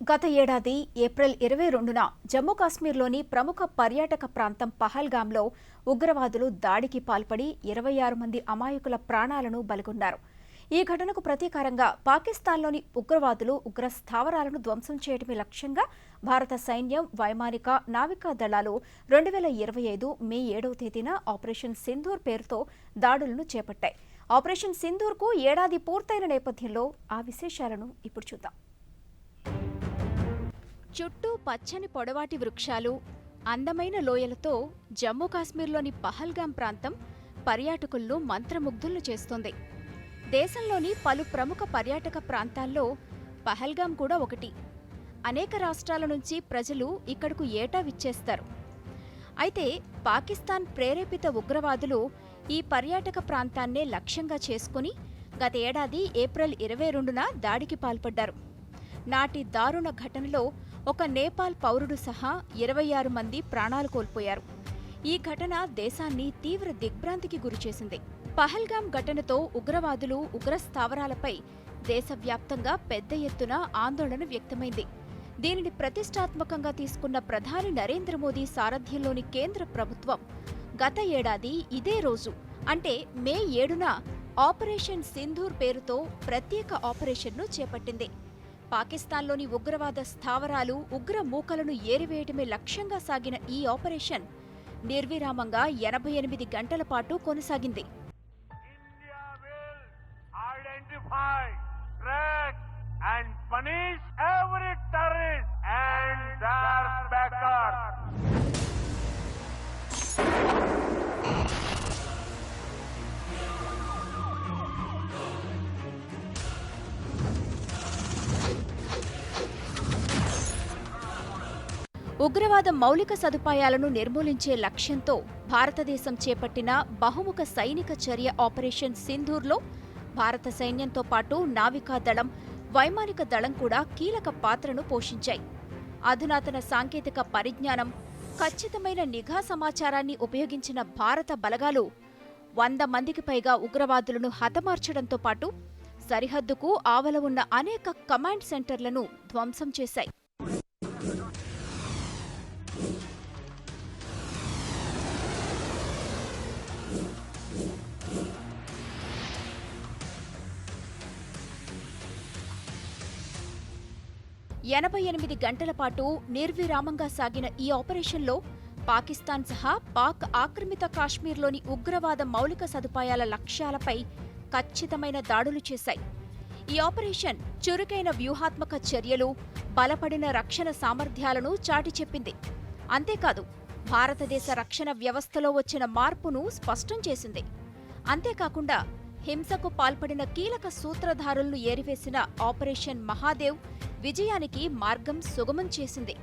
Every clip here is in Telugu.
గత ఏడాది ఏప్రిల్ 22న జమ్మూ కాశ్మీర్లోని ప్రముఖ పర్యాటక ప్రాంతం పహల్గాంలో ఉగ్రవాదులు దాడికి పాల్పడి 26 మంది అమాయకుల ప్రాణాలను బలిగొన్నారు. ఈ ఘటనకు ప్రతీకారంగా పాకిస్తాన్లోని ఉగ్రవాదులు ఉగ్ర స్థావరాలను ధ్వంసం చేయడమే లక్ష్యంగా భారత సైన్యం, వైమానిక, నావికా దళాలు 2025 మే 7వ తేదీన ఆపరేషన్ సింధూర్ పేరుతో దాడులను చేపట్టాయి. ఆపరేషన్ సింధూర్కు ఏడాది పూర్తయిన నేపథ్యంలో ఆ విశేషాలను ఇప్పుడు చూద్దాం. చుట్టూ పచ్చని పొడవాటి వృక్షాలు, అందమైన లోయలతో జమ్మూ కాశ్మీర్లోని పహల్గాం ప్రాంతం పర్యాటకులను మంత్రముగ్ధులను చేస్తోంది. దేశంలోని పలు ప్రముఖ పర్యాటక ప్రాంతాల్లో పహల్గాం కూడా ఒకటి. అనేక రాష్ట్రాల నుంచి ప్రజలు ఇక్కడకు ఏటా విచ్చేస్తారు. అయితే పాకిస్తాన్ ప్రేరేపిత ఉగ్రవాదులు ఈ పర్యాటక ప్రాంతాన్నే లక్ష్యంగా చేసుకుని గత ఏడాది ఏప్రిల్ 22న దాడికి పాల్పడ్డారు. నాటి దారుణ ఘటనలో ఒక నేపాల్ పౌరుడు సహా 26 మంది ప్రాణాలు కోల్పోయారు. ఈ ఘటన దేశాన్ని తీవ్ర దిగ్భ్రాంతికి గురిచేసింది. పహల్గాం ఘటనతో ఉగ్రవాదులు, ఉగ్ర స్థావరాలపై దేశవ్యాప్తంగా పెద్ద ఎత్తున ఆందోళన వ్యక్తమైంది. దీనిని ప్రతిష్టాత్మకంగా తీసుకున్న ప్రధాని నరేంద్ర మోదీ సారథ్యంలోని కేంద్ర ప్రభుత్వం గత ఏడాది ఇదే రోజు అంటే మే 7న ఆపరేషన్ సింధూర్ పేరుతో ప్రత్యేక ఆపరేషన్ను చేపట్టింది. పాకిస్తాన్లోని ఉగ్రవాద స్థావరాలు, ఉగ్ర మూకలను ఏరివేయటమే లక్ష్యంగా సాగిన ఈ ఆపరేషన్ నిర్విరామంగా 88 గంటల పాటు కొనసాగింది. ఉగ్రవాద మౌలిక సదుపాయాలను నిర్మూలించే లక్ష్యంతో భారతదేశం చేపట్టిన బహుముఖ సైనిక చర్య ఆపరేషన్ సింధూర్లో భారత సైన్యంతో పాటు నావికా దళం, వైమానిక దళం కూడా కీలక పాత్రను పోషించాయి. అధునాతన సాంకేతిక పరిజ్ఞానం, ఖచ్చితమైన నిఘా సమాచారాన్ని ఉపయోగించిన భారత బలగాలు 100 మందికి పైగా ఉగ్రవాదులను హతమార్చడంతో పాటు సరిహద్దుకు ఆవల ఉన్న అనేక కమాండ్ సెంటర్లను ధ్వంసం చేశాయి. ఎనభై 88 గంటల పాటు నిర్విరామంగా సాగిన ఈ ఆపరేషన్లో పాకిస్తాన్ సహా పాక్ ఆక్రమిత కాశ్మీర్లోని ఉగ్రవాద మౌలిక సదుపాయాల లక్ష్యాలపై ఖచ్చితమైన దాడులు చేశాయి. ఈ ఆపరేషన్ చురుకైన వ్యూహాత్మక చర్యలు, బలపడిన రక్షణ సామర్థ్యాలను చాటి చెప్పింది. అంతేకాదు, భారతదేశ రక్షణ వ్యవస్థలో వచ్చిన మార్పును స్పష్టం చేసింది. అంతేకాకుండా హింసకు పాల్పడిన కీలక సూత్రధారులను ఏరివేసిన ఆపరేషన్ మహాదేవ్ విజయానికి మార్గం సుగమం చేసింది.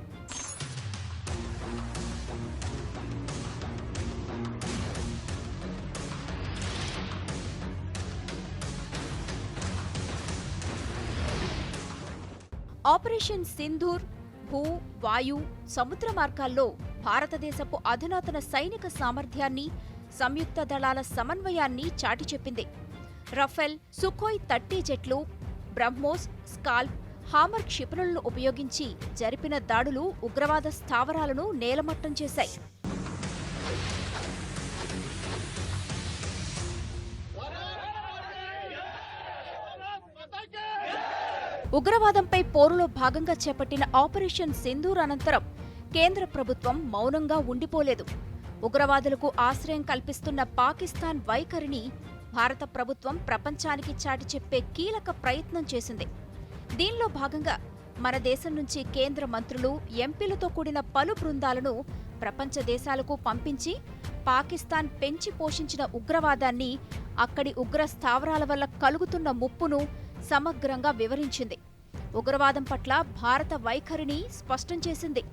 ఆపరేషన్ సింధూర్ భూ, వాయు, సముద్ర మార్గాల్లో భారతదేశపు అధునాతన సైనిక సామర్థ్యాన్ని, సంయుక్త దళాల సమన్వయాన్ని చాటి చెప్పింది. రఫెల్, సుఖోయ్ 30 జెట్లు, బ్రహ్మోస్, స్కాల్ప్, హామర్ క్షిపణులను ఉపయోగించి జరిపిన దాడులు ఉగ్రవాద స్థావరాలను నేలమట్టం చేశాయి. ఉగ్రవాదంపై పోరులో భాగంగా చేపట్టిన ఆపరేషన్ సింధూర్ అనంతరం కేంద్ర ప్రభుత్వం మౌనంగా ఉండిపోలేదు. ఉగ్రవాదులకు ఆశ్రయం కల్పిస్తున్న పాకిస్తాన్ వైఖరిని భారత ప్రభుత్వం ప్రపంచానికి చాటి చెప్పే కీలక ప్రయత్నం చేసింది. దీనిలో భాగంగా మన దేశం నుంచి కేంద్ర మంత్రులు, ఎంపీలతో కూడిన పలు బృందాలను ప్రపంచ దేశాలకు పంపించి పాకిస్తాన్ పెంచి పోషించిన ఉగ్రవాదాన్ని, అక్కడి ఉగ్ర స్థావరాల వల్ల కలుగుతున్న ముప్పును సమగ్రంగా వివరించింది. ఉగ్రవాదం పట్ల భారత వైఖరిని స్పష్టం చేసింది.